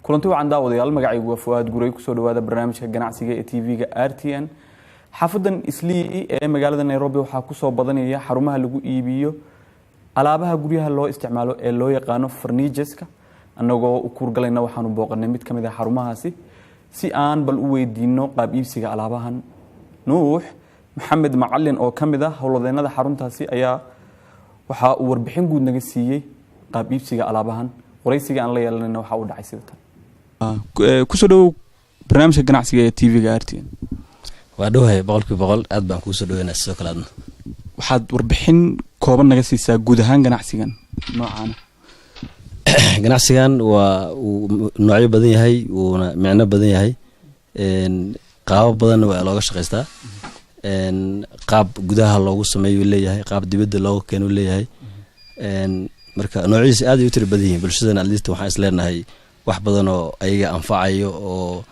kulanti wacan daawadayaal magacaygu waa Fuad Guray ku soo dhawaada barnaamijka ganacsiga ee TV-ga RTN xaafadan Islii ee magaalada Nairobi waxa ku soo badanaya xarumaha lagu iibiyo alaabaha guryaha loo isticmaalo ee loo yaqaan furniture-ka anagoo u kurgalayna waxaanu booqanay mid kamid ah xarumahaasi si aan bal u weydiino qaab iibsiga alaabahan Nuux Maxamed Macallin oo kamid ah howladeennada xaruntaasi ayaa waxa uu warbixin guud naga siiyay qaab iibsiga alaabahan qoraysiga aan la yeelanayna waxa uu dhacay sidatan ku soo dhaw barnaamijka ganacsiga ee TV-ga RTN waa dhawahay boqolkiiba aad baan ku soo dhaweynaa sidoo kale aadna waxaad warbixin kooban naga siisaa guud ahaan ganacsigan noocan ganacsigan waa noocyo badan yahay uuna macno badan yahay qaab badan waa looga shaqeystaa qaab gudaha loogu sameeyo leeyahay qaab dibadda looga keeno leeyahay marka noocyadiisa aad u tir badan yihiin bulshadana at least waxaan isleenahay wax badan oo ayaga anfacayo oo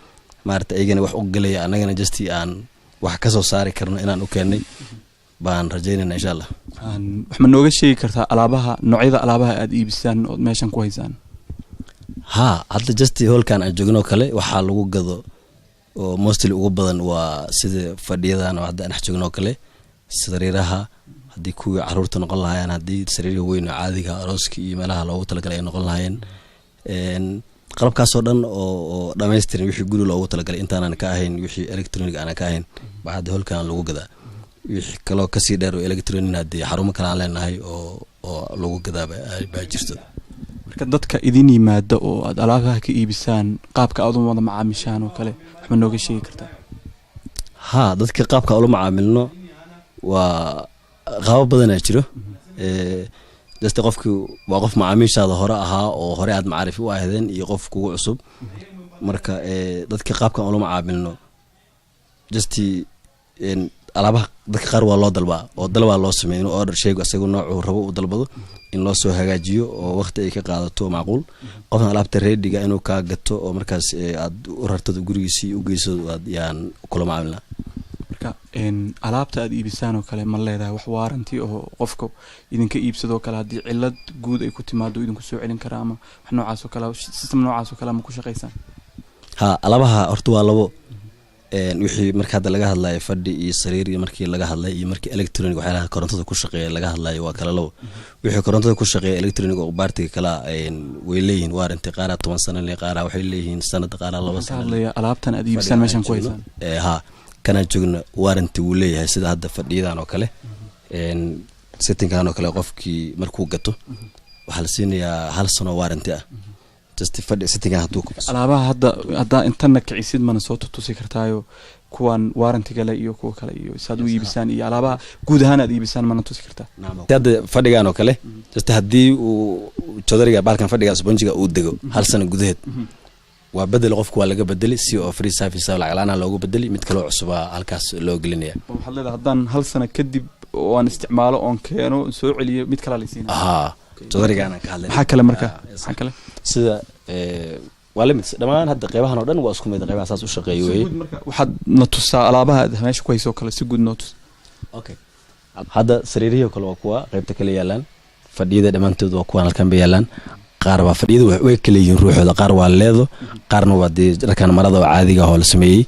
maarta ayagana wax u galaya anagana justi aan wax ka soo saari karno inaan u keenay baan rajaynayna insha Allah wax ma nooga sheegi kartaa alaabaha noocyada alaabaha aad iibisaan oo meeshan ku haysaan hadda justi holkan aan joogno kale waxa lagu gado oo mostly ugu badan waa sida fadhiyadan oo hadda aan joogno kale sariiraha hadii kuwa caruurta noqon lahaayeen hadii sariir weyn oo caadiga arooska iyo meelaha loogu talagalay noqon lahaayeen qalabkaas oo dhan oo dhameystiran wixii guri loogu talagalay intaan ka ahayn wixii electronic aan ka ahayn baad holkan lagu gadaa wixii kale oo ka sii dheer oo electronic hadii xarumo kale aan leenahay oo lagu gadaa baa jirto marka dadka idin yimaada oo aad alaabaha ka iibisaan qaabka aad u wada macaamishaan oo kale wax ma nooga sheegi kartaa dadka qaabka ula macaamilno waa qaab badan jiro dadka qofku waa qof macaamiishaada hore ahaa oo hore aad macaarifi u ahaydeen iyo qof kugu cusub marka dadka qaabkan ula macaamilno justi alaabaha dadka qaar waa loo dalbaa oo dalba loo sameeyo inuu order sheego asagu noocu rabo u dalbado in loo soo hagaajiyo oo waqti ay ka qaadato macquul qofna alaabta reediga inuu ka gato oo markaas aad u rartado gurigiisii u geyso aad yaan kula macaamilna marka alaabta aad iibisaan oo kale ma leedahay wax warranty oo qofka idinka iibsado kale hadii cilad guud ay ku timaado idinku soo celin karaa ama wax noocaas oo kale system noocaas oo kale ma ku shaqeysaan alaabaha horta waa labo wixii marka hadda laga hadlayo fadhi iyo sariir iyo markii laga hadlay iyo markii electronic waxyaalaha korontada ku shaqeeya laga hadlayo waa kala labo wixii korontada ku shaqeeya electronic oo baartiga kala way leeyihiin warranty qaar 10 sano le qaar waxay leeyihiin sanad qaar 2 sano alaabtan aad iibisaan meeshan ku haysaan kana joogna warranty uu leeyahay sida hadda fadhiyadan oo kale setting-kan oo kale qofkii markuu gato waxa la siinayaa 1 sano warranty ah just fadhi setting-kan haduu ku alaabaha hadda intana kicisid mana soo tusi kartaayo kuwan warranty kale iyo kuwa kale iyo isaad u iibisaan iyo alaabaha guud ahaan aad iibisaan mana tusi kartaa hadda fadhigan oo kale just hadii uu jodariga balkan fadhiga sponge-ga uu dego 1 sano gudaheed waa bedel qofku waa laga bedeli si oo free service lacag la'aan loogu bedeli mid kale oo cusub halkaas loo gelinaya waxa leedahay haddaan 1 sano kadib oo aan isticmaalo oon keeno soo celiyo mid kale la siinaa jodarigan ka hadlay waxa kale marka waxa kale sida waa limit dhamaan hadda qaybahan oo dhan waa isku mid qaybaha saas u shaqeeyo waxaad na tusaa alaabaha meesha ku hayso kale si guud notes hadda sariiriyo kale waa kuwa qaybta kale yaalaan fadhiyada dhamaantood waa kuwa halkan bay yaalaan qaar waa fadhiyada way kala yihiin ruuxooda qaar waa leedo qaarna waa dharkan marada oo caadiga ah oo la sameeyay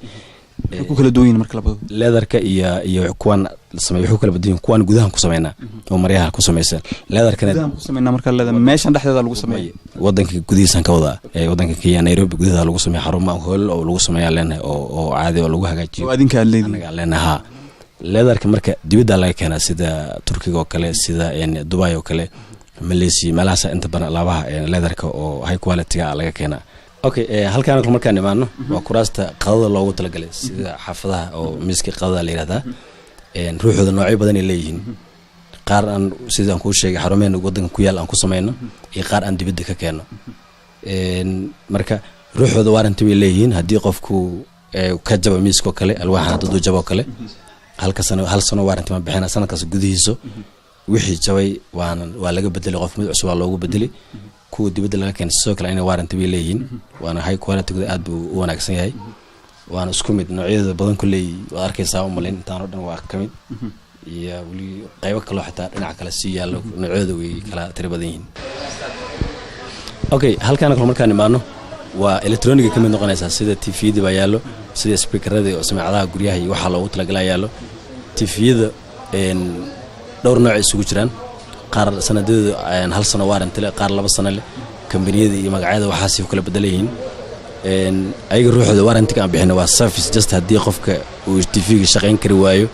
ku kala duwan marka labada leatherka iyo kuwan la sameeyo wuxuu kala badiyeen kuwan gudaha ku sameeyna oo maryaha ku sameeysan leatherkana ku sameeyna marka leather meeshan dhexdeeda lagu sameeyo wadanka gudihiisan ka wada wadanka Kenya Nairobi gudaha lagu sameeyo xarumo hool oo lagu sameeyaa leenahay oo caadi oo lagu hagaajiyo oo adinka leenahay leatherka marka dibadda laga keenaa sida Turkiga oo kale sida Dubai oo kale Malaysia malaasa inta badan alaabaha leatherka oo high quality ah laga keenaa halkaan markaan imaano waa kuraasta qadada loogu talagalay sida xaafadaha oo miiska qadada la yiraahdaa ruuxooda noocyo badan ay leeyihiin qaar aan sidaan ku sheegay xarumeen wadanka ku yaal aan ku sameeyno iyo qaar aan dibadda ka keeno marka ruuxooda warranty way leeyihiin hadii qofku ka jabo miiska kale alwaaxa haduu jabo kale hal sano warranty ma bixina sanadkaas gudihiisa wixii jabay waa laga bedelay qof mid cusub loogu bedelay kuwa dibadda laga keenay sidoo kale inay warranty bay leeyihiin waana high quality aad buu u wanaagsan yahay waana isku mid noocyada badan kuley waad arkaysaa u malayn intaan oo dhan waa ka mid iyo wali qaybo kale xitaa dhinaca kale si yaalo noocyada way kala tiro badan yihiin okay halkaan markaan imaano waa electronic ka mid noqonaysa sida TV-da baa yaalo sida speakerada oo samacadaha guryaha iyo waxa loogu talagalay yaalo TV-da dhowr nooc isugu jiraan qaar sanadada hal sano warranty leh qaar 2 sano leh kambaniyada iyo magacyada waxa si kala bedelayeen ayaga ruuxooda warranty aan bixino waa service just hadii qofka uu TV-ga shaqeyn kari waayo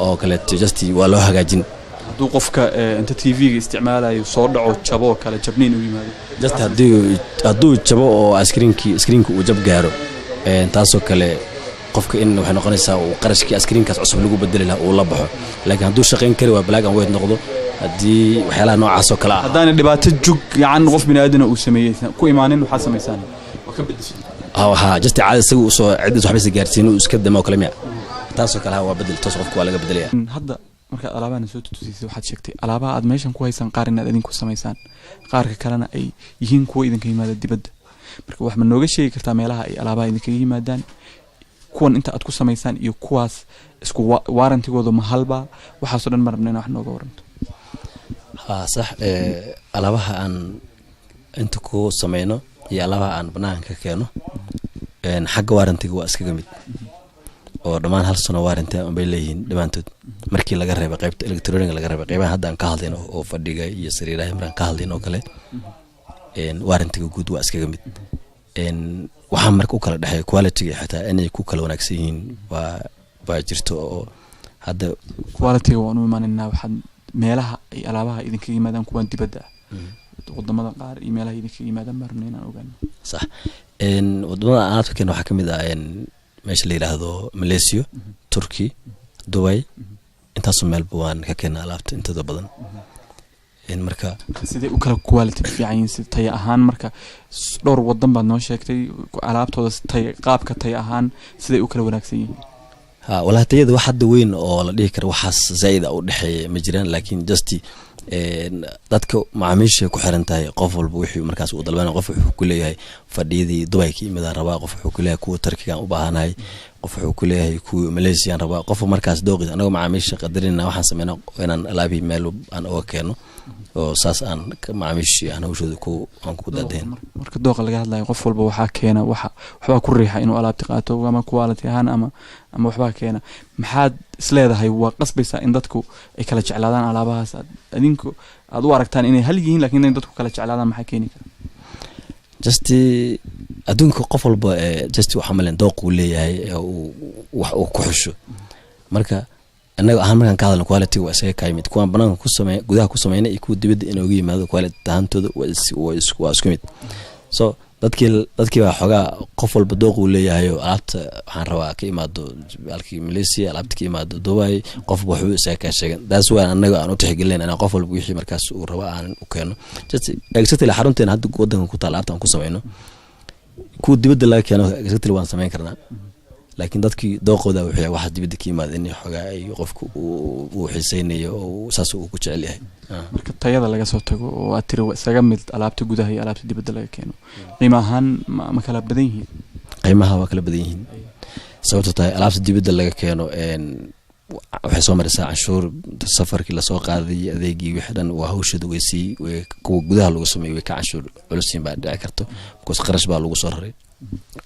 oo kale just waa loo hagaajin haduu qofka inta TV-ga isticmaalayo soo dhaco jabo kala jabniin u yimaado just haduu jabo oo screenka uu jab gaaro taasoo kale qofka in waxay noqonaysaa uu qarashkii screenkaas cusub lagu bedeli lahaa uu la baxo laakiin haduu shaqeyn kari waa black and white noqdo hadii waxyaalaha noocaas oo kala ah hadaan dhibaato jug yacan qof bini'aadana uu sameeyay ku imaanin waxa sameeysan oo ka bedeshay ha just caadi isagu soo cidis waxba si gaarsiin uu iska damo kala miya taasoo kale waa bedel taas qofku waa laga bedelaya hadda marka alaabaha soo tutusay waxaad sheegtay alaabaha aad meeshan ku haysan qaar inaad idinku sameeysan qaarka kalena ay yihiin kuwa idinka yimaada dibadda marka wax ma nooga sheegi kartaa meelaha ay alaabaha idinka yimaadaan kuwan inta aad ku sameeysan iyo kuwaas isku warranty-gooda ma halba waxaas oo dhan marnayna wax nooga waranto صح alaabaha aan inta ku sameeyno iyo alaabaha aan banaanka keeno xagga warranty-ga waa iskaga mid oo dhamaan hal sano warranty aan bay leeyihiin dhamaantood markii laga reebay qaybta electronic laga reebay qaybaha hadda aan ka hadlayno oo fadhiga iyo sariiraha markaan ka hadlayno kale warranty-ga guud waa iskaga mid waxa marka u kala dhaxay quality-ga xitaa inay ku kala wanaagsan yihiin waa jirto oo hadda quality-ga waa u imaanayna waxaan meelaha ay alaabaha idinka yimaadaan kuwan dibadda wadamada qaar iyo meelaha idinka yimaadaan marnayna ogaano sax wadamada aan afkan waxa kamid ah meesha la yiraahdo Malaysia Turkey Dubai intaas meel baan ka keenay alaabta inta badan marka sidee u kala quality fiican yihiin si tay ahaan marka dhowr wadan baad noo sheegtay alaabtooda tay qaabka tay ahaan sidee u kala wanaagsan yihiin والله تيجي واحد وين أو لديه كر وحاس زايد أو دحية مجران لكن جستي dadka macaamiisha ku xiran tahay qof walba wixii markaas uu dalbana qof wuxuu ku leeyahay fadhiyadii Dubai ki imada rabaa qof wuxuu ku leeyahay kuwa Turkiga u baahanahay qof wuxuu ku leeyahay kuwa Malaysia rabaa qof markaas dooqid anaga macaamiisha qadarina waxaan sameeynaa inaan alaabi meel aan oo keeno oo saas aan macaamiisha aan hawshooda ku aan ku dadeen marka dooqa laga hadlayo qof walba waxa keena waxba ku riixa inuu alaabti qaato ama quality ahaan ama waxba keena maxaad isleedahay waa qasbaysa in dadku ay kala jeclaadaan alaabahaas adinku aad u aragtaan inay hal yihiin laakiin in dadku kala jeclaadaan maxay keeni kara just adduunka qof walba just waxa malan dooq uu leeyahay wax uu ku xusho marka anaga ahaan markaan ka hadalno quality waa isaga ka yimid kuwa banaanka ku sameey gudaha ku sameeyna iyo kuwa dibadda inuu uga yimaado quality taantooda waa isku mid so dadkii waa xogaa qof walba dooq uu leeyahay oo alaabta waxaan rabaa ka imaado halkii Malaysia alaabta ka imaado Dubai qof wuxuu isaga ka sheegan taas waa anaga aan u tixgelin ana qof walba wixii markaas uu rabo aan u keeno just exactly xarunteen hadda wadanka ku taal alaabta aan ku sameeyno ku dibadda laga keeno exactly waan sameyn karnaa laakiin dadkii dooqooda wuxuu wax dibadda ka imaado in xogaa ay qofku uu xiiseynayo oo saas uu ku jecel yahay marka tayada laga soo tago oo aad tiri isaga mid alaabta gudaha iyo alaabta dibadda laga keeno qiimahan ma kala badan yihiin qiimaha waa kala badan yihiin sababtoo tahay alaabta dibadda laga keeno waxay soo maraysaa canshuur safarkii la soo qaaday adeegii wixii dhan waa hawshada weysii kuwa gudaha lagu sameeyay way ka canshuur culusiin baa dhici karto because qarash baa lagu soo raray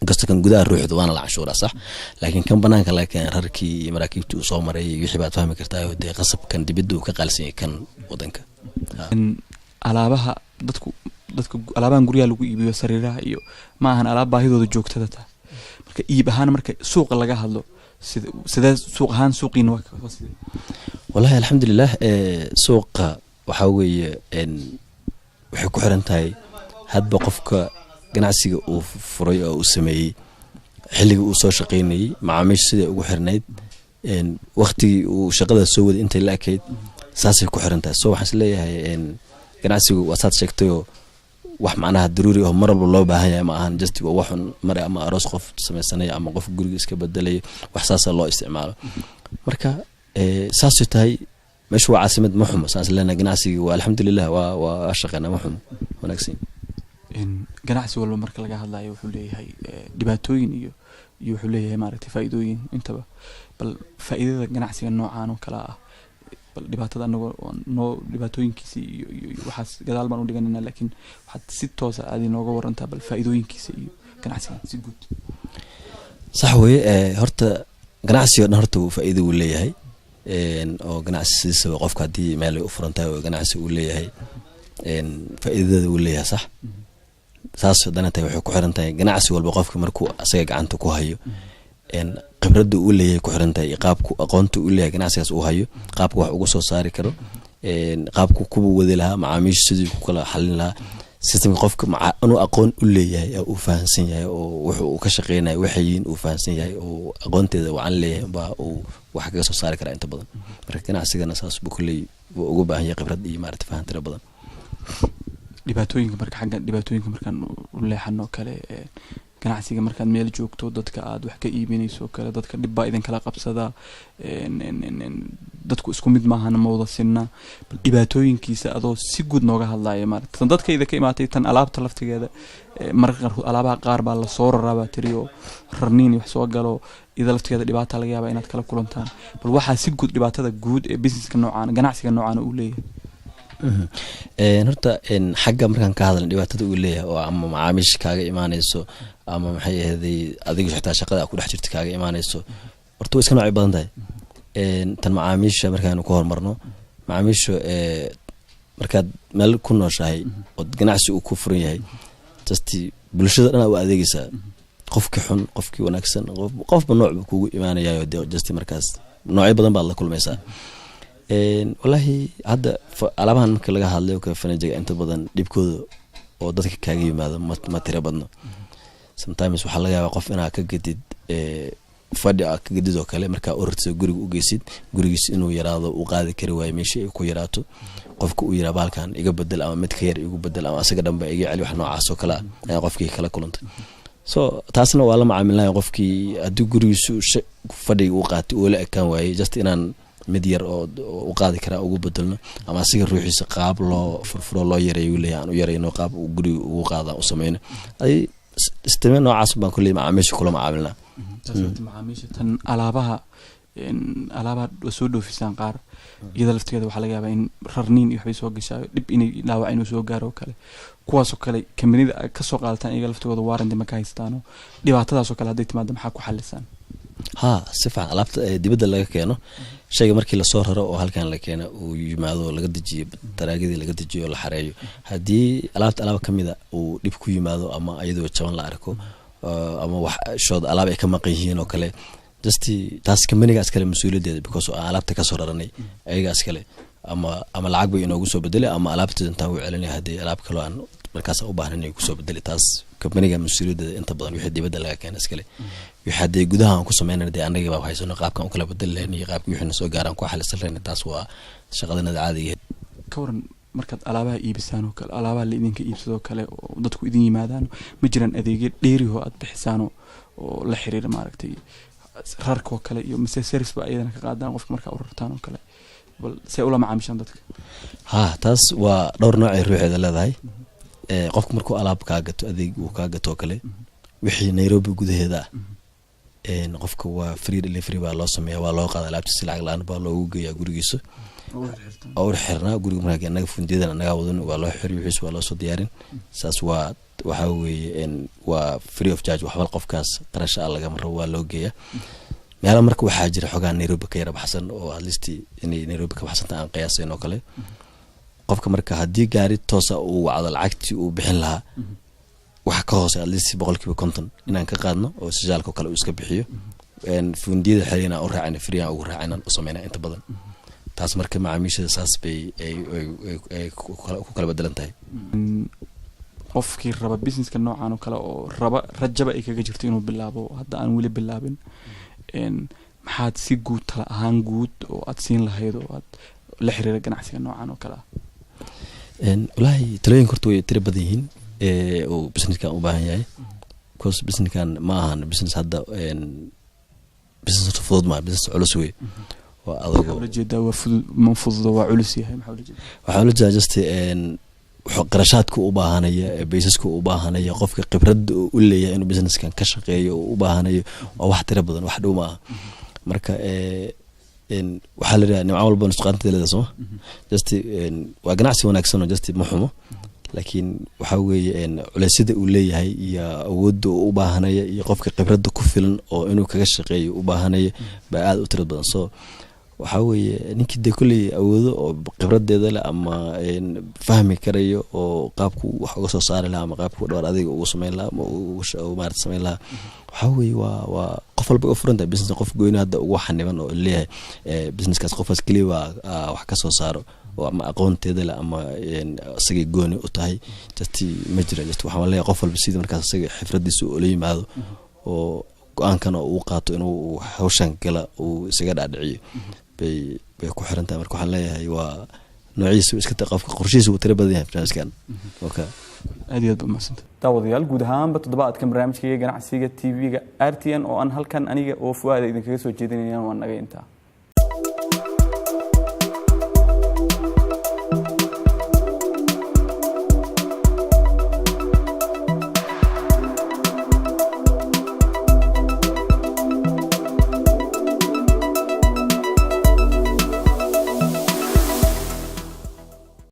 gasto kan gudaha ruuxdu waana la canshuura sax laakiin kan banaanka la keen rarkii maraakiibtu soo maray wixii baad fahmi kartaa oo de qasab kan dibaddu ka qalsan kan wadanka alaabaha dadku alaabahan guriga lagu iibiyo sariiraha iyo ma ahan alaab baahidooda joogtada tahay marka iib ahaan marka suuqa laga hadlo sida suuq ahaan suuqiina waa wallahi alxamdulillah suuqa waxa weeye waxay ku xiran tahay hadba qofka ganacsiga uu furay oo uu sameeyay xilliga uu soo shaqeynayay macaamiisha sida ugu xirnayd waqtigii uu shaqada soo waday intay la akayd saasay ku xiran tahay soo waxaan isleeyahay ganacsigu wasaad sheegtay wax macnaha daruuri ah mar walba loo baahan yahay ma ahan just wax mar ama aroos qof sameeysanay ama qof guriga iska bedelay wax saas loo isticmaalo marka saas tahay meeshu waa caasimad ma xumo saas leena ganacsiga waa alxamdulilah waa shaqana ma xumo wanaagsan ganacsi walba marka laga hadlayo wuxuu leeyahay dhibaatooyin iyo wuxuu leeyahay maaragtay faa'iidooyin intaba bal faa'iidada ganacsiga noocaan oo kala ah bal dhibaatada anagoo dhibaatooyinkiisa iyo waxaas gadaal baan u dhiganayna laakiin waxaad si toos ah aad inooga warantaa bal faa'iidooyinkiisa iyo ganacsiga si guud sax weeye horta ganacsiga dhan horta faa'iido uu leeyahay oo ganacsigiisa qofka hadii meel u furantahay oo ganacsi uu leeyahay faa'iidada uu leeyahay sax saas danantay waxay ku xiran tahay ganacsi walba qofka markuu asaga gacanta ku hayo khibrada uu leeyahay ku xiran tahay qaabku aqoonta uu leeyahay ganacsigaas uu hayo qaabku wax ugu soo saari karo qaabku kuba wadi lahaa macaamiisha sidii ku kala xalin lahaa systemka qofka inuu aqoon u leeyahay uu fahansan yahay oo wuxuu ka shaqeynayo waxayin uu fahansan yahay oo aqoonteeda wacan leeyahay baa uu wax kaga soo saari kara inta badan marka ganacsigana saas buu kulay ugu baahan yahay khibrad iyo maaragtay fahan tiro badan dhibaatooyinka marka xagga dhibaatooyinka markaan u leexano kale ganacsiga markaad meel joogto dadka aad wax ka iibinayso kale dadka dhib baa idin kala qabsada dadku isku mid maahana ma wada sinna bal dhibaatooyinkiisa adoo si guud nooga hadlaya maaragtay tan dadkayda ka imaatay tan alaabta laftigeeda marka alaabaha qaar baa la soo raraabaa tiri oo rarniin wax soo galo ida laftigeeda dhibaata laga yaabaa inaad kala kulantaan bal waxaa si guud dhibaatada guud ee businesska noocaan ganacsiga noocaan uu leeyahay horta xagga markaan ka hadalno dhibaatada uu leeyahay oo ama macaamiisha kaaga imaanayso ama maxay ahaday adigu xitaa shaqada ku dhex jirta kaaga imaanayso horta way iska noocay badan tahay tan macaamiisha markaan ku hormarno macaamiisha markaad meel ku nooshahay oo ganacsi uu ku furan yahay just bulshada dhan u adeegaysaa qofkii xun qofkii wanaagsan qofba nooc buu kugu imaanayaa just markaas noocyo badan baad la kulmaysaa wallahi hadda alaabahan marka laga hadlayo ka fanajiga inta badan dhibkooda oo dadka kaaga yimaado ma tira badno sometimes waxa laga yaabaa qof inaa ka gadid fadhi ka gadid oo kale marka ururta guriga u geysid gurigiis inuu yaraado u qaadi kari waayo meesha ay ku yaraato qofka uu yiraahdo halkan iga bedel ama mid ka yar igu bedel ama asaga dhanba iga celi wax noocaas oo kale ah qofkii kala kulantay so taasna waa la macaamilnaa qofkii haddii gurigiisu fadhiga uu qaatay oo la ekaan waayay just inaan mid yar oo u qaadi kara ugu bedelno ama asiga ruuxiisa qaab loo furfuro loo yareeyo leeyahay aan u yareyno qaab uu guriga ugu qaada u sameeyno ay isticmaal noocaas baan kulay macaamiisha kula macaamilnaa macaamiisha tan alaabaha soo dhoofisaan qaar iyada laftigeeda waxaa laga yaabaa in rarniin iyo waxbay soo gashaayo dhib inay dhaawac inuu soo gaaro oo kale kuwaasoo kale kambanida ka soo qaadataan iyaga laftigooda warranty ma ka haystaano dhibaatadaasoo kale hadday timaado maxaa ku xalisaan ha si fiican alaabta dibadda laga keeno shayga markii lasoo raro oo halkan la keeno uu yimaado laga dejiyo daraagidii laga dejiyo la xareeyo haddii alaab kamida uu dhib ku yimaado ama iyadoo jaban la arko ama wax shood alaab ay ka maqan yihiin oo kale just taas kambanigaas kale mas-uuliyadeeda because alaabta kasoo raranay ayagaas kale ama lacag bay inoogu soo bedelay ama alaabteeda intaan u celinay haddii alaab kaloo aan markaas u baahnayn ay kusoo bedeli taas kambaniga mas-uuliyadeeda inta badan wixii dibadda laga keena iskale wixii haddii gudaha aan ku sameynayna dee annaga baa haysano qaabkan u kala bedeli lahayn iyo qaabkii wixii na soo gaaraan ku xalisan lahayn taas waa shaqadanada caadiga ka waran markaad alaabaha iibisaan oo kale alaabaha la idinka iibsadoo kale oo dadku idin yimaadaan ma jiraan adeegyo dheerihoo aad bixisaan oo la xiriira maaragtay rarkoo kale iyo mise service ba ayadana ka qaadaan qofka markaa u rartaan oo kale bal see ula macaamishaan dadka ha taas waa dhowr nooc ay ruuxeeda leedahay qofka markuu alaab kaa gato adeeg uu kaa gato oo kale wixii Nairobi gudaheeda qofka waa free delivery baa loo sameeyaa waa loo qaada alaabta si lacag la'aan baa loogu geeyaa gurigiisa oo xirnaa guriga markaa anaga fundiyadan anaga wadan waa loo xiri wixiis waa loo soo diyaarin saas waxa weeye waa free of charge waxba qofkaas qarash laga maro waa loo geeyaa meelo marka waxaa jira xogaa Nairobi ka yara baxsan oo at least inay Nairobi ka baxsan aan qiyaasayno oo kale qofka marka haddii gaari toosa uu wacdo lacagtii uu bixin lahaa waxa ka hoose at least 50% inaan ka qaadno oo sijaalka kale uu iska bixiyo fundiyada xiriina u raacina free aan ugu raacina u sameeyna inta badan taas marka macaamiishada saas bay ay ku kala bedelan tahay qofkii raba businesska noocan oo kale oo rajaba ay kaga jirto inuu bilaabo hadda aan weli bilaabin maxaad si guud tala ahaan guud oo aad siin lahayd oo aad la xiriira ganacsiga noocan oo kale wallahi talooyin horta way tira badan yihiin oo businesskan u baahan yahay because businesskan ma ahan business hadda business fudud ma business culus wey waa adag wala jeedaa waa fudud ma fududa waa culus yahay maxaa wala jeedaa waxaa la jeedaa just qarashaadka u baahanaya baysaska u baahanaya qofka khibrad u leeyahay inuu businesskan ka shaqeeyo u baahanayo waa wax tira badan wax dhow ma aha marka waxaa la yidhaha nimco walba nusqaanteeda leedahay soo just waa ganacsi wanaagsan oo just ma xumo laakiin waxaa weeye culeysyada uu leeyahay iyo awoodda uu u baahanaya iyo qofka khibradda ku filan oo inuu kaga shaqeeyo u baahanaya baa aad u tira badan so waxaa weeye ninkii dee kolley awoodo oo khibradeeda leh ama fahmi karayo oo qaabku wax uga soo saari lahaa ama qaabku dhawr adiga ugu samayn lahaa ama maarata samayn lahaa waxaa weeye waa qof walba u furan tahay business qof goyni hadda ugu xaniban oo leeyahay businesskaas qofkaas keliya waa wax ka soo saaro oo ama aqoonteeda leh ama isagay gooni u tahay just ma jira just waxaan leeyahay qof walba sidii markaas isaga xifradiisa ula yimaado oo go-aankan oo uu qaato inuu hawshan gala uu isaga dhaadhiciyo bay ku xiran tahay marka waxaan leeyahay waa noociisa iska qofka qorshihiisa uu tira badan yahay barnaamijkan okay aad iyo aad u mahadsantahay daawadayaal guud ahaanba toddobaadkan barnaamijkayga ganacsiga TV-ga RTN oo aan halkan aniga oo Fuaad idinkaga soo jeedinayaan waan naga intaa